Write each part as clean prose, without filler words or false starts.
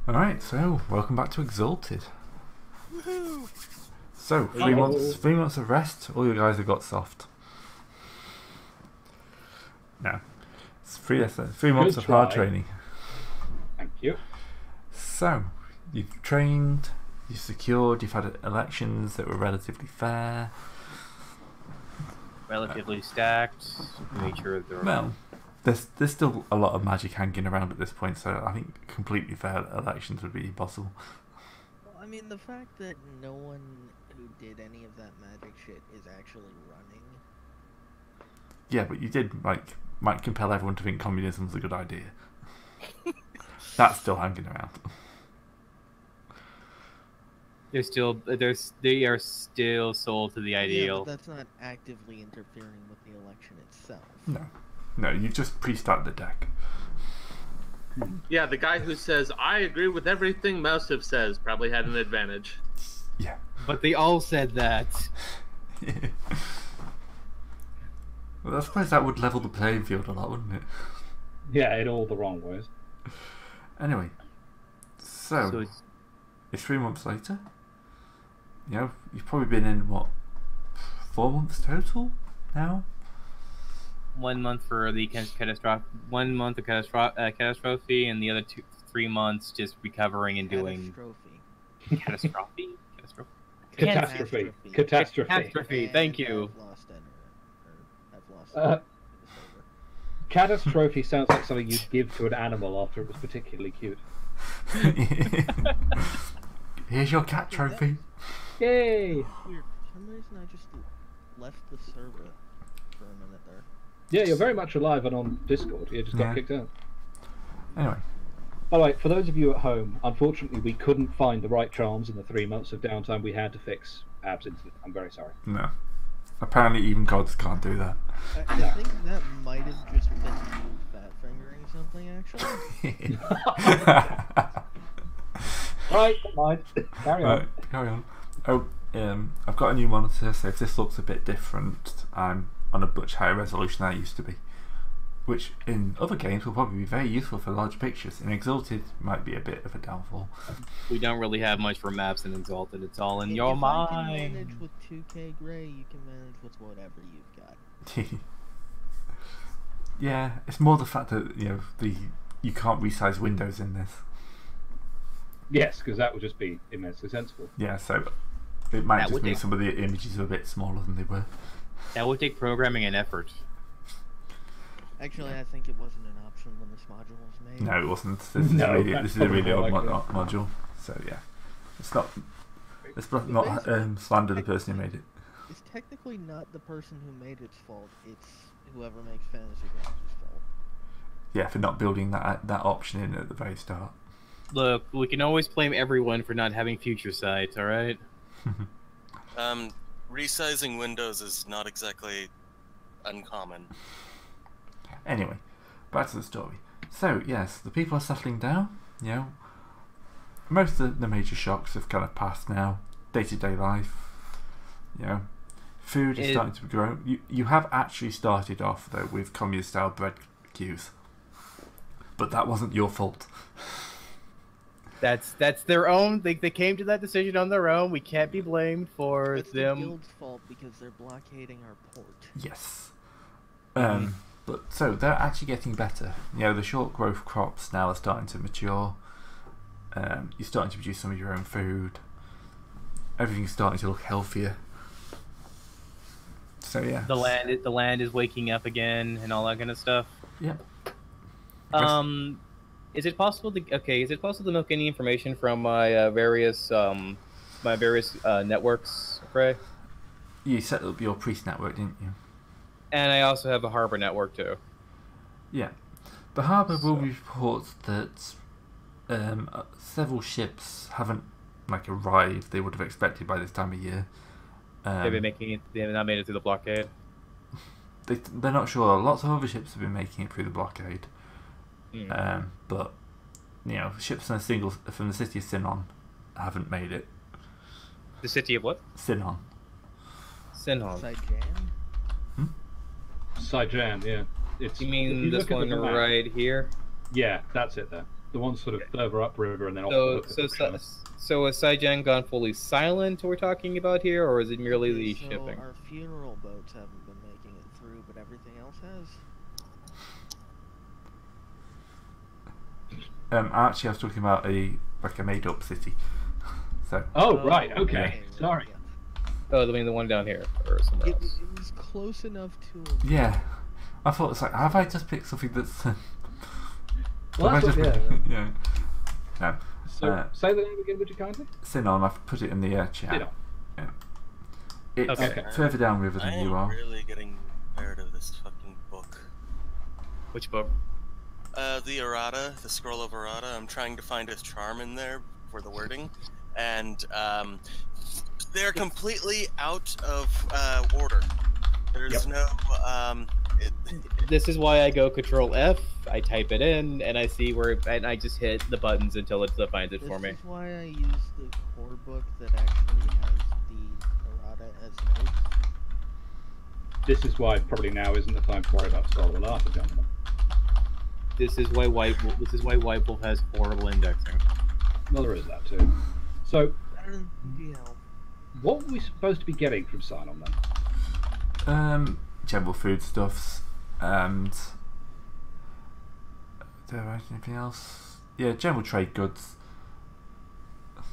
Alright, so welcome back to Exalted. Woohoo! So, 3 months of rest, all you guys have got soft. No. It's 3 months of hard training. Thank you. So, you've trained, you've secured, you've had elections that were relatively fair. Relatively stacked. Make sure they're Well, there's still a lot of magic hanging around at this point, so I think completely fair elections would be possible. Well, I mean, the fact that no one who did any of that magic shit is actually running. Yeah, but you did, might compel everyone to think communism's a good idea. That's still hanging around. they are still sold to the Yeah, ideal. but that's not actively interfering with the election itself. No, you just pre-start the deck. Yeah, the guy who says, I agree with everything Mouseif says, probably had an advantage. Yeah. But they all said that. Well, I suppose that would level the playing field a lot, wouldn't it? Yeah, in all the wrong ways. Anyway, so it's 3 months later. You know, you've probably been in, what, 4 months total now? 1 month for the catastrophe, 1 month of catastrophe, and the other 3 months just recovering and doing catastrophe. Catastrophe. Thank you. Catastrophe sounds like something you'd give to an animal after it was particularly cute. Here's your cat trophy. Yay! Weird. For some reason, I just left the server for a minute there. Yeah, you're very much alive and on Discord. You just got kicked out. Anyway. By the way, for those of you at home, unfortunately we couldn't find the right charms in the 3 months of downtime we had to fix Ab's incident. I'm very sorry. No. Apparently even gods can't do that. I think that might have just been fat fingering something, actually. Right, mind. Carry on. Carry on. Oh, I've got a new monitor, so if this looks a bit different, I'm on a much higher resolution than I used to be. Which in other games will probably be very useful for large pictures. In Exalted might be a bit of a downfall. We don't really have much for maps in Exalted. It's all in your mind. If you can manage with 2K Gray, you can manage with whatever you've got. Yeah, it's more the fact that you can't resize windows in this. Yes, because that would just be immensely sensible. Yeah, so it might just mean some of the images are a bit smaller than they were. That would take programming and effort. Actually, I think it wasn't an option when this module was made. No, it wasn't. This is a really old module. So yeah, let's not slander the person who made it. It's technically not the person who made its fault. It's whoever makes Fantasy Grounds' fault. Yeah, for not building that option in at the very start. Look, we can always blame everyone for not having future sight, alright? Resizing windows is not exactly uncommon. Anyway, back to the story. So, yes, the people are settling down, you know. Most of the major shocks have kind of passed now. Day-to-day life, you know. Food is starting to grow. You have actually started off, though, with communist-style bread queues. But that wasn't your fault. That's their own. They came to that decision on their own. We can't be blamed for it's them. It's the guild's fault because they're blockading our port. Yes. But so they're actually getting better. You know, the short growth crops now are starting to mature. You're starting to produce some of your own food. Everything's starting to look healthier. So yeah. The land is waking up again and all that kind of stuff. Yeah. Is it possible to milk any information from my various networks, Ray? You set up your priest network, didn't you? And I also have a harbor network too. Yeah. The harbour will report that several ships haven't arrived they would have expected by this time of year. They've not made it through the blockade. They're not sure. Lots of other ships have been making it through the blockade. But you know, ships from the city of Sinon haven't made it. The city of what? Sinon. Saijan, yeah. You mean this one right here? Yeah, that's it there. The ones sort of further upriver and then off So, the so, hook so, shows. so has Saijan gone fully silent we're talking about here, or is it merely Okay, the so shipping? our funeral boats haven't been making it through, but everything else has. Actually, I was talking about a made-up city. So Oh, right, okay. right, Sorry. yeah. Oh, I mean the one down here, or somewhere It, else. it was close enough to. yeah, I thought it's like, have I just picked something that's? Well, have I that's what, just yeah. yeah. No. So, say the name again, would you kindly? Sinon, I've put it in the chat. Sinon. Yeah. It's Okay. further down river I than am you are. really getting tired of this fucking book. Which book? The errata, the scroll of errata. I'm trying to find a charm in there for the wording, and they're completely out of order. There's no This is why I go Control F. I type it in, and I see where, and I just hit the buttons until it finds it This for me. is why I use the core book that actually has the errata as notes. This is why probably now isn't the time to worry about Skull and Arthur, gentlemen. This is why White Wolf has horrible indexing. Well, there is that too. So, You know, what were we supposed to be getting from Sinon then? General foodstuffs and do I have anything else? Yeah, general trade goods.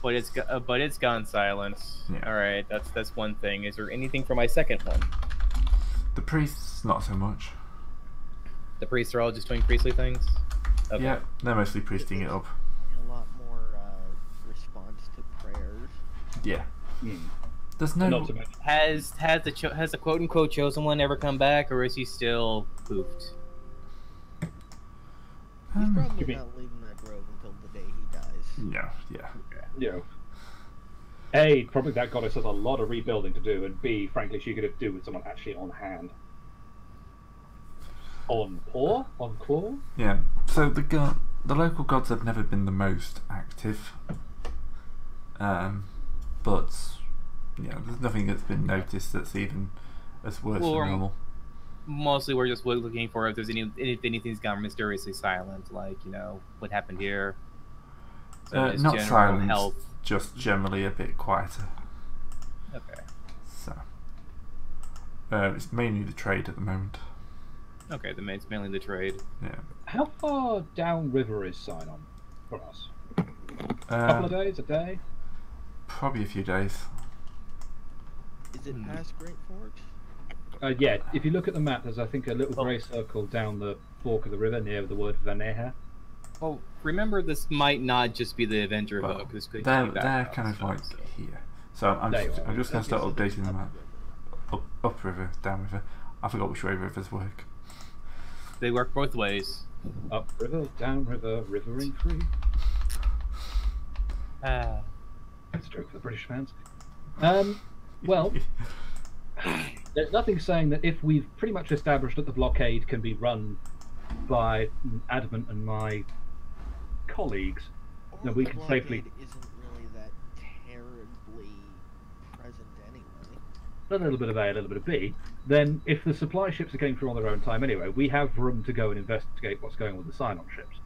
But it's gone silent. Yeah. All right, that's one thing. Is there anything for my second one? The priests, not so much. The priests are all just doing priestly things. Okay. Yeah, they're mostly priesting it up. a lot more response to prayers. Yeah. Hmm. There's Not no. to mention, Has the quote unquote chosen one ever come back, or is he still poofed? He's probably you mean- not leaving that grove until the day he dies. Yeah, yeah. you know, A, probably that goddess has a lot of rebuilding to do, and B, frankly, she could do with someone actually on hand. On paw? On claw? Yeah. So the local gods have never been the most active. But yeah, there's nothing that's been noticed that's even as worse Well, than normal. Mostly, we're just looking for if there's if anything's gone mysteriously silent, like what happened here. So just Not general silent, health. just generally a bit quieter. Okay. So it's mainly the trade at the moment. Okay. It's mainly the trade. Yeah. How far downriver is Sinon from us? A couple of days? A day? Probably a few days. Is it past Great Forks? Yeah, if you look at the map, there's I think a little grey circle down the fork of the river near the word Vaneha. Well, remember this might not just be the Avenger Well, hook. This could they're be background kind of stuff, like so. here. So I'm There you just are. going to start Okay, so updating the map. Upriver, downriver. I forgot which way rivers work. They work both ways. Upriver, downriver, rivering free. Ah. That's a joke for the British fans. Well, there's nothing saying that if we've pretty much established that the blockade can be run by Adamant and my colleagues, then we The can safely. blockade isn't really that terribly present anyway. A little bit of A, a little bit of B. Then, if the supply ships are getting through on their own time anyway, we have room to go and investigate what's going on with the Sinon ships.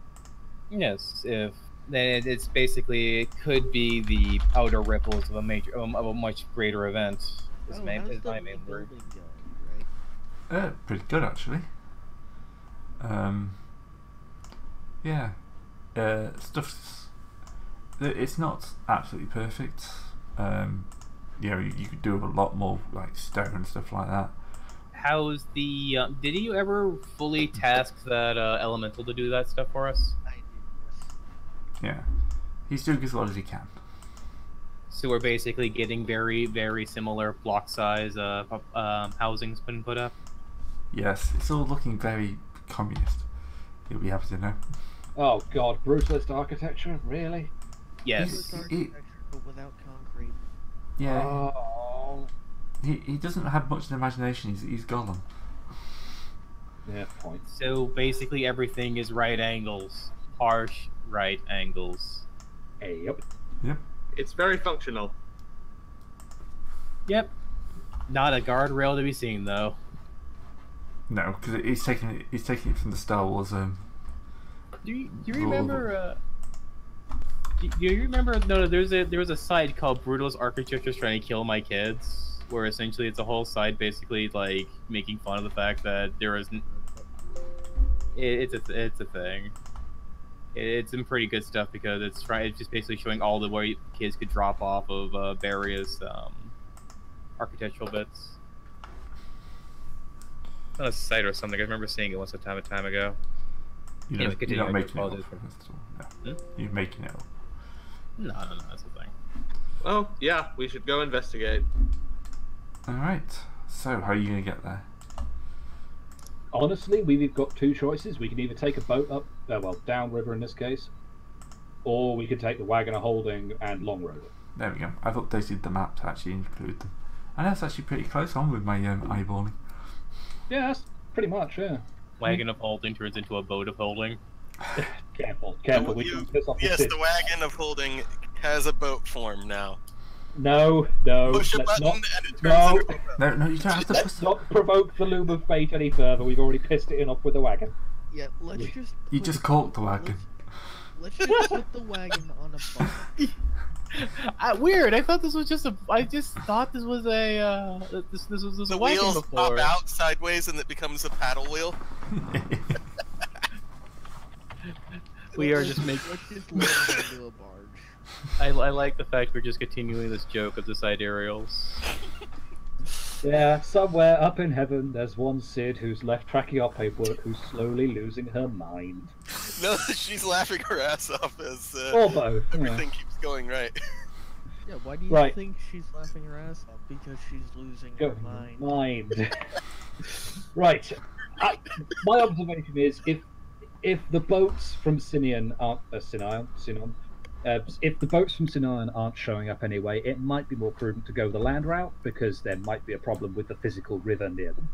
Yes, if then it's basically it could be the outer ripples of a much greater event. Is Oh, my, how's is the my main word. rebuilding going, right? Pretty good actually. Yeah. Stuff's. It's not absolutely perfect. You could do a lot more like stone and stuff like that. How's the? Did you ever fully task that elemental to do that stuff for us? I did this. Yeah. He's doing as well as he can. So we're basically getting very, very similar block size housings put up. Yes, it's all looking very communist. You'll be happy to know. Oh god, brutalist architecture? Really? Yes. It's architecture, but without concrete. Yeah. Oh. He doesn't have much of an imagination. He's Gollum. Yeah, point. So basically everything is right angles, harsh right angles. Hey, yep. Yep. It's very functional. Yep. Not a guardrail to be seen though. No, because he's taking it from the Star Wars. Do you Rule of- remember? Do you remember? No, there was a site called Brutal's Architectures trying to kill my kids, where essentially it's a whole site basically like making fun of the fact that there is. It's a thing. It's some pretty good stuff because it's just basically showing all the way kids could drop off of various architectural bits. On a site or something. I remember seeing it once a time ago. You're not making it up. Hmm? You're making it up. No, that's the thing. Oh, yeah, we should go investigate. Alright, so how are you going to get there? Honestly, we've got two choices. We can either take a boat up, downriver in this case, or we could take the Wagoner Holding and Long Road. There we go. I've updated the map to actually include them. And that's actually pretty close on with my eyeballing. Yeah, that's pretty much, yeah. Wagon of holding turns into a boat of holding. Careful. We can piss off Yes, the the wagon of holding has a boat form now. No. Push a let's button not, and it turns no, into a boat. No, you don't have to let's not provoke the loom of fate any further. We've already pissed it enough with the wagon. Yeah, let's just. You just corked the wagon. Let's just put the wagon on a boat. Weird. I thought this was just a. I just thought this was a. This was The a wagon wheels before. pop out sideways and it becomes a paddle wheel. We are just making. Let's just load it into a barge. I like the fact we're just continuing this joke of the sidereals. Yeah, somewhere up in heaven, there's one Sid who's left tracking our paperwork, who's slowly losing her mind. No, she's laughing her ass off as Or both. everything keeps going right. Yeah, why do you Right. think she's laughing her ass off? Because she's losing Go her mind. Right. My observation is if the boats from Sinon aren't if the boats from Sinon aren't showing up anyway, it might be more prudent to go the land route because there might be a problem with the physical river near them.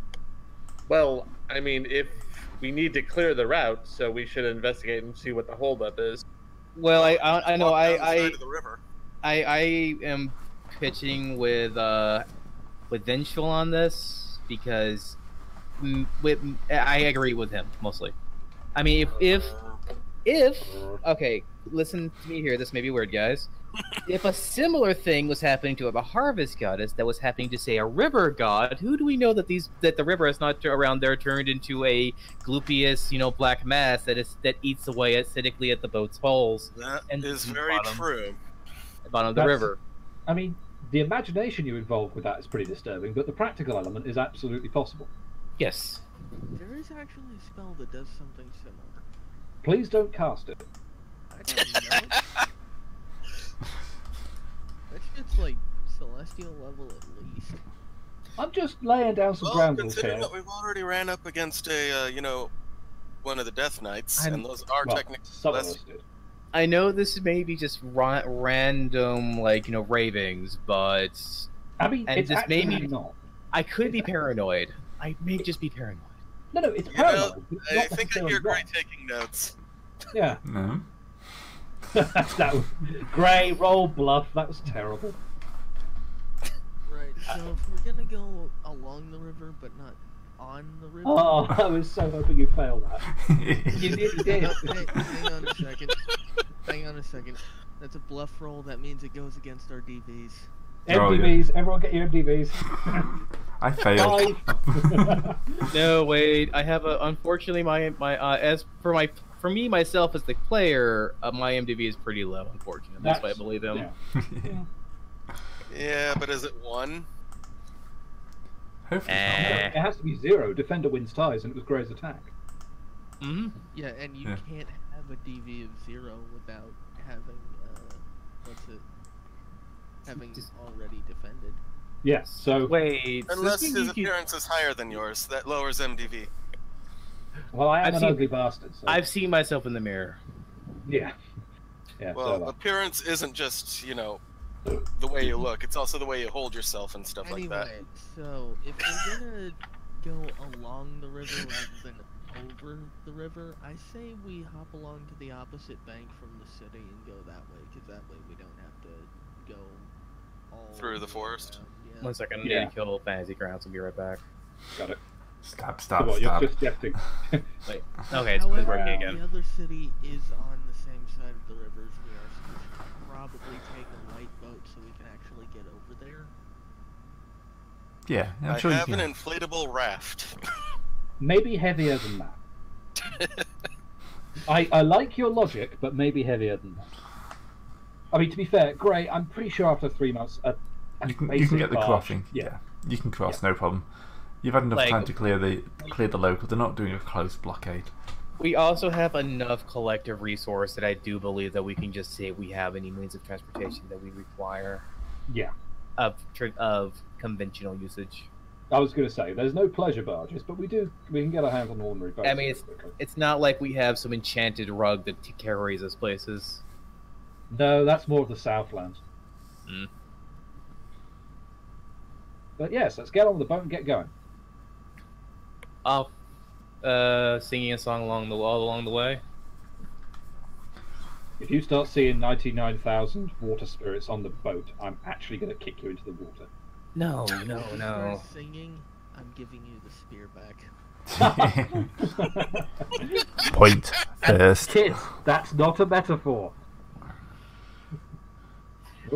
Well, I mean, if we need to clear the route, so we should investigate and see what the holdup is. Well, I know Walk down the side of the river. I am pitching with Vengeful on this because I agree with him mostly. I mean, if okay, listen to me here. This may be weird, guys. If a similar thing was happening to a harvest goddess that was happening to, say, a river god, who do we know that the river is not around there turned into a glupeous, black mass that eats away acidically at the boat's holes? That and is very true. The bottom of the river. I mean, the imagination you involve with that is pretty disturbing, but the practical element is absolutely possible. Yes. There is actually a spell that does something similar. Please don't cast it. I don't know. That shit's like celestial level at least. I'm just laying down some Well, ground rules considering here. that we've already ran up against a, one of the Death Knights, I'm- and those are Well, technically some of less. us did. I know this may be just random, ravings, but I mean, And it's this actually made me- not. I could be paranoid. I may just be paranoid. No, it's You know, parallel. but it's I not think I necessarily hear Gray wrong. taking notes. Yeah. No. That was Gray, roll bluff. That was terrible. Right, so if we're gonna go along the river but not on the river. Oh, I was so hoping you'd fail that. You nearly did. Hang on a second. Hang on a second. That's a bluff roll. That means it goes against our DVs. Oh, yeah. MDVs, everyone get your MDVs. I failed. No, wait. I have unfortunately as for me myself as the player, my MDV is pretty low. Unfortunately, that's why I believe him. Yeah. Yeah, but is it 1? Hopefully It has to be 0. Defender wins ties, and it was Gray's attack. Mm-hmm. Yeah, and you Yeah. can't have a DV of 0 without having having already defended. Yeah. So, Wait. Unless since his you keep- appearance is higher than yours, that lowers MDV. well, I am I've an seen- ugly bastard. So. I've seen myself in the mirror. Yeah. Yeah. Well, so, appearance isn't just, the way you look. It's also the way you hold yourself and stuff like that. Anyway, so if we're gonna go along the river rather than over the river, I say we hop along to the opposite bank from the city and go that way, because that way we don't have to go all Through the way forest? around, yeah. 1 second. I'm Yeah. gonna kill Fantasy Grounds and be right back. got it. Stab, So stab, what, you're stab. suggesting? Wait. Okay, it's However, working the again. other city is on the same side of the river as we are, so we should probably take a light boat so we can actually get over there. Yeah, I'm I sure you have an can. inflatable raft. Maybe heavier than that. I like your logic, but maybe heavier than that. I mean, to be fair, great. I'm pretty sure after 3 months, You can basic get the barge, crossing. Yeah. Yeah, you can cross, no problem. You've had enough Like- time to clear the local. They're not doing a close blockade. We also have enough collective resource that I do believe that we can just say we have any means of transportation that we require Yeah. of conventional usage. I was going to say, there's no pleasure barges, but we can get our hands on ordinary boats. I mean, it's not like we have some enchanted rug that carries us places. No, that's more of the Southlands. Mm. But yes, let's get on with the boat and get going. Off, singing a song all along the way. If you start seeing 99,000 water spirits on the boat, I'm actually going to kick you into the water. No, If you no. start singing, I'm giving you the spear back. Point first. Kid, that's not a metaphor.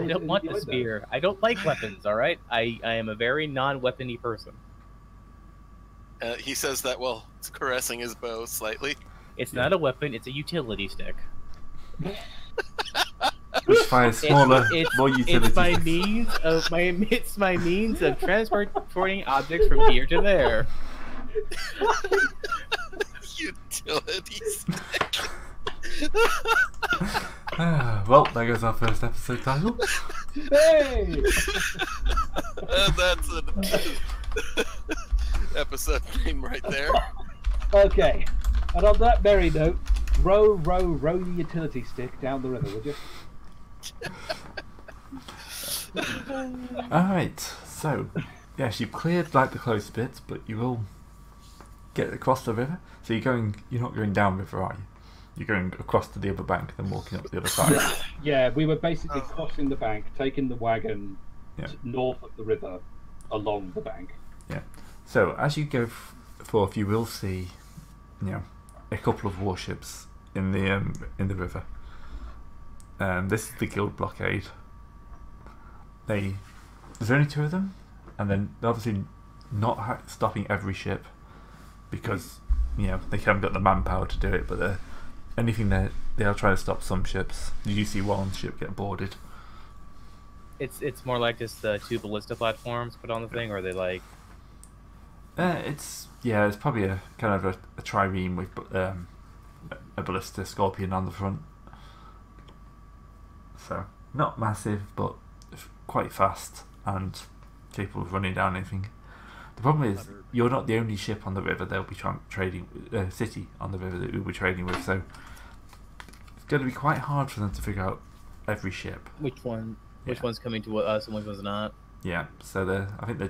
I don't want the spear. I don't like weapons, alright? I am a very non-weapony person. He says that while caressing his bow slightly. It's not a weapon, it's a utility stick. Which fires smaller, more utility. It's my means of transporting objects from here to there. Utilities. Well, there goes our first episode title. Hey! That's an episode name right there. Okay, and on that merry note, row your utility stick down the river, would you? Alright, so, yes, you've cleared like the close bits, but you will get across the river. So you're not going down river, are you? You're going across to the other bank, then walking up the other side. Yeah, we were basically crossing the bank, taking the wagon Yeah. north of the river, along the bank. Yeah. So as you go forth, you will see, a couple of warships in the river. This is the guild blockade. There's only 2 of them, and then they're obviously not stopping every ship because they haven't got the manpower to do it. But they are trying to stop some ships. Did you see one ship get boarded? It's more like just 2 ballista platforms put on the thing, or are they like? It's probably a kind of a trireme with a ballista scorpion on the front. So not massive, but quite fast and capable of running down anything. The problem is you're not the only ship on the river. They'll be trading city on the river that we'll be trading with. So it's going to be quite hard for them to figure out every ship. Which one's coming to us and which one's not? Yeah, so I think they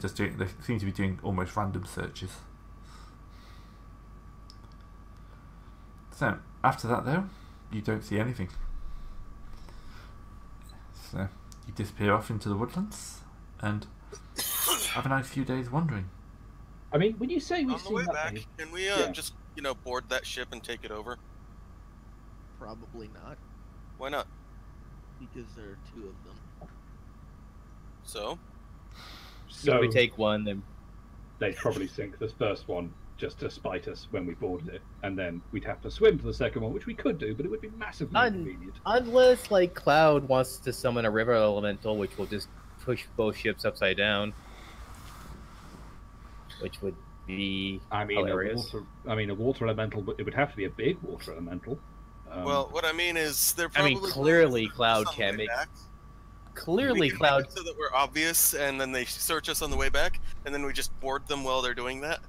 seem to be doing almost random searches. So after that, though, you don't see anything. So you disappear off into the woodlands and have a nice few days wandering. I mean, when you say On we've the seen way nothing, back, can we Yeah. just board that ship and take it over? Probably not, Why not? because there are 2 of them. So So we take one, then they'd probably sink this first one just to spite us when we boarded it, and then we'd have to swim to the second one, which we could do, but it would be massively inconvenient. unless like Cloud wants to summon a river elemental, which will just push both ships upside down, which would be hilarious. A water elemental, but it would have to be a big water elemental. well, what I mean is they're I probably mean, clearly Cloud on the can't way make. back. Clearly, We can Cloud. make it so that we're obvious, and then they search us on the way back, and then we just board them while they're doing that.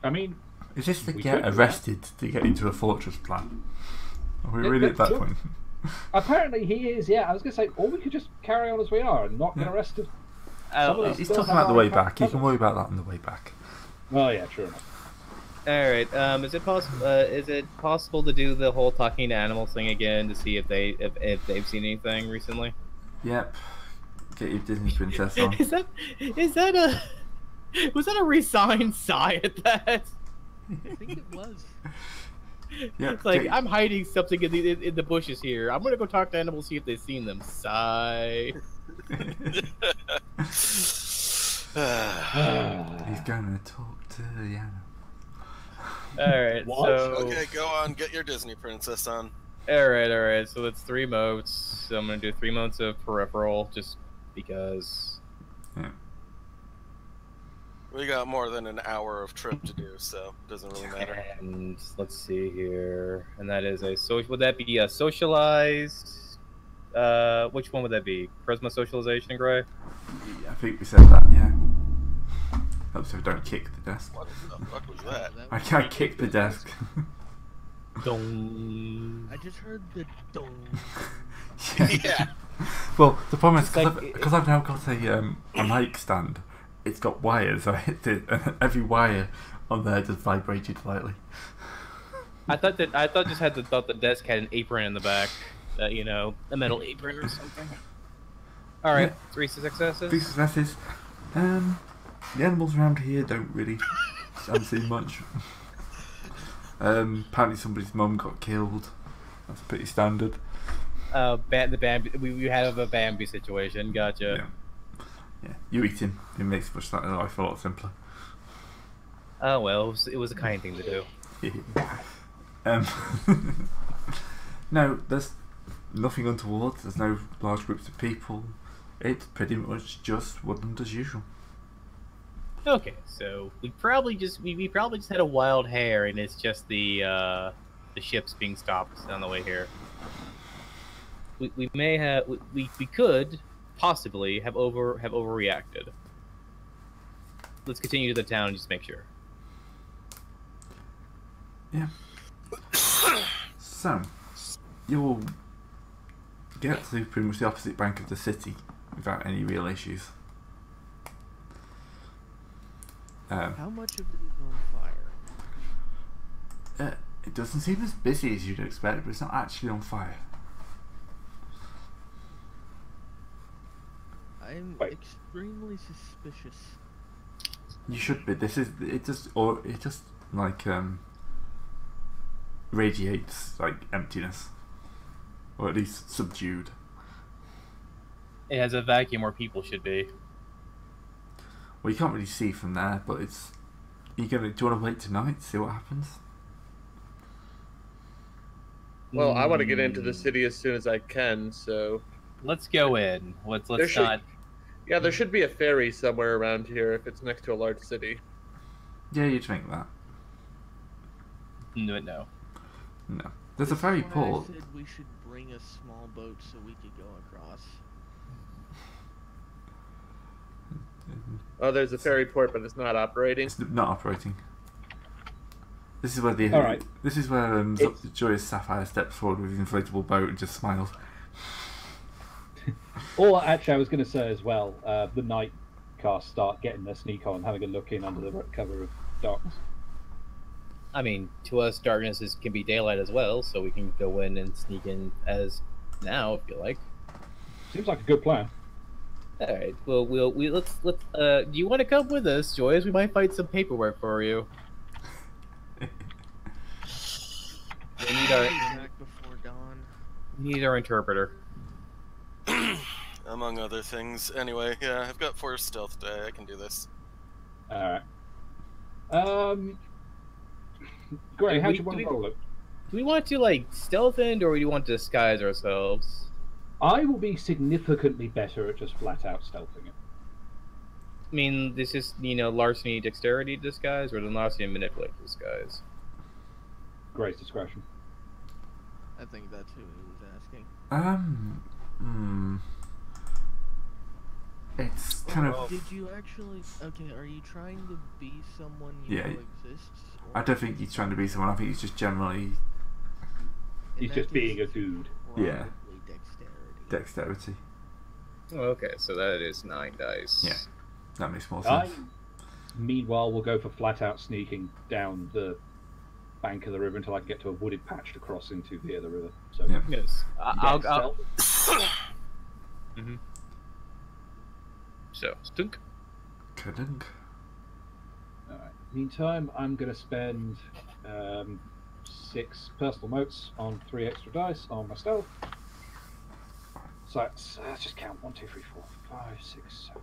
I mean, Is this to We get could do arrested to get into a fortress plan? Are we Yeah, really at that sure. point? apparently he is. Yeah, I was going to say, or we could just carry on as we are and not get Yeah. arrested. Oh, Some of He's Still talking have about the our way impact back. You can covered. worry about that on the way back. Oh yeah, true enough. all right. Is it possible? Is it possible to do the whole talking to animals thing again to see if they've seen anything recently? Yep. Get your Disney princess on. Is that Was that a resigned sigh at that? I think it was. Yeah, It's like, Jake, I'm hiding something in the bushes here. I'm gonna go talk to animals, see if they've seen them. Sigh. he's going to talk to the animal. Alright, What? so... Okay, go on. Get your Disney princess on. Alright, so that's 3 motes. So I'm gonna do 3 motes of peripheral, just because... Yeah. We got more than an hour of trip to do, so it doesn't really matter. And let's see here. And that is a social... Would that be a socialized... which one would that be? Charisma socialization, Gray? I think we said that, yeah. Hope so don't kick the desk. What the fuck was that? I can't kick the desk. Dong. I just heard the dong. Yeah. Well, the problem is It's like- because I've now got a mic stand. It's got wires. I hit it, and every wire on there just vibrated slightly. I thought the desk had an apron in the back. You know, a metal apron or something. Alright, Yeah. 3 successes. 3 successes. The animals around here don't really haven't seen much. Apparently somebody's mum got killed. That's pretty standard. The Bambi. We had a Bambi situation. Gotcha. Yeah. You eat him. It makes life a lot simpler. Oh well, it was a kind thing to do. No, there's nothing untoward. There's no large groups of people. It's pretty much just woodland as usual. Okay, so we probably just had a wild hare, and it's just the ships being stopped on the way here. We may have we could possibly have overreacted. Let's continue to the town and just make sure. Yeah. So, you'll get to pretty much the opposite bank of the city without any real issues. How much of it is on fire? It doesn't seem as busy as you'd expect, but it's not actually on fire. I'm Wait. extremely suspicious. You should be. It just like radiates like emptiness, or at least subdued. It has a vacuum where people should be. Well, you can't really see from there, but it's. Do you want to wait tonight? See what happens. Well, I want to get into the city as soon as I can, so Let's go in. Let's There should- not. yeah, there should be a ferry somewhere around here if it's next to a large city. Yeah, you'd think that. No. No, there's a This is ferry why port. I said we should bring a small boat so we could go across. Oh, there's a ferry port, but it's not operating. It's not operating. This is where the. All right. This is where It's- Joyous Sapphire steps forward with his inflatable boat and just smiles. Or actually, I was going to say as well, the night cast start getting their sneak on, having a look in under the cover of darkness. I mean, to us, darkness can be daylight as well, so we can go in and sneak in as now, if you like. Seems like a good plan. All right. Well, let's. Do you want to come with us, Joyce? We might find some paperwork for you. We need our Back before dawn. interpreter. Among other things. Anyway, yeah, I've got 4 stealth die. I can do this. All right. Gray, how do you want do to roll it? Do we want to like stealth in, or do we want to disguise ourselves? I will be significantly better at just flat out stealthing it. I mean, this is larceny, dexterity disguise, or the larceny and manipulate disguise. Gray's discretion. I think that's who he was asking. It's kind of. Did you actually? Okay, are you trying to be someone you Yeah. know exists? I don't think he's trying to be someone. I think he's just generally In He's that just case, being a dude. Yeah. probably dexterity. dexterity. Oh, okay, so that is 9 dice. Yeah. That makes more I, sense. meanwhile, will go for flat out sneaking down the bank of the river until I can get to a wooded patch to cross into the other river. So, Yeah. Yes. I'll. stealth. So, stunk. Kadunk. Meantime, I'm going to spend 6 personal motes on 3 extra dice on my stealth. So let's just count 1, 2, 3, 4, 5, 6, 7,